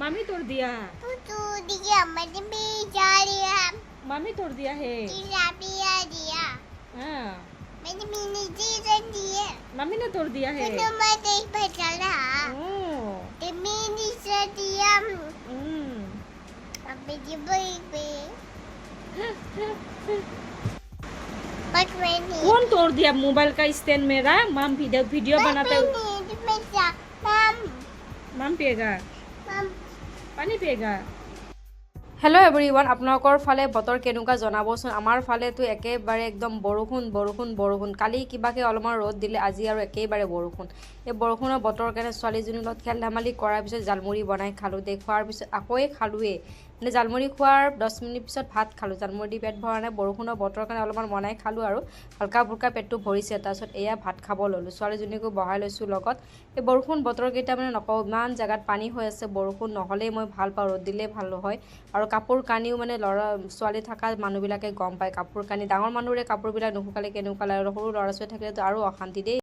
मामी तोड़ दिया। तू दिया मैंने भी जा लिया। मामी तोड़ दिया है। दिया। हाँ मैंने मिनी जी दिए। मम्मी ने तोड़ दिया है। तो मैं देख पता रहा। ओह, ते मिनी से दिया। हम्म। अब ये बेबी। बट मैंने कौन तोड़ दिया मोबाइल का स्टैंड मेरा? मम वीडियो बनाते मम पिएगा पानी पिएगा। হেল্ল' এভৰিৱান, আপোনালোকৰ ফালে বতৰ কেনেকুৱা জনাবচোন। আমাৰ ফালেতো একেবাৰে একদম বৰষুণ বৰষুণ বৰষুণ। কালি কিবাকৈ অলপমান ৰ'দ দিলে, আজি আৰু একেবাৰে বৰষুণ। এই বৰষুণৰ বতৰৰ কাৰণে ছোৱালীজনীৰ লগত খেল ধেমালি কৰাৰ পিছত জালমুড়ি বনাই খালোঁ। খোৱাৰ পিছত আকৌ খালোঁৱেই, মানে জালমুড়ি খোৱাৰ 10 মিনিট পিছত ভাত খালোঁ। জালমুড়ি দি পেট ভৰা নাই, বৰষুণৰ বতৰৰ কাৰণে অলপমান বনাই খালোঁ আৰু হালকা ফুলকা পেটটো ভৰিছে। তাৰপিছত এয়া ভাত খাব ল'লোঁ, ছোৱালীজনীকো বহাই লৈছোঁ লগত। এই বৰষুণ বতৰকেইটা মানে নকওঁ, ইমান জেগাত পানী হৈ আছে। বৰষুণ নহ'লেই মই ভাল পাওঁ, ৰ'দ দিলেই ভাল নহয়। আৰু কাপোৰ কানিও মানে ল'ৰা ছোৱালী থকা মানুহবিলাকে গম পায়, কাপোৰ কানি ডাঙৰ মানুহৰে কাপোৰবিলাক নুশুকালে কেনেকুৱা লাগে, সৰু ল'ৰা ছোৱালী থাকিলেতো আৰু অশান্তি দেই।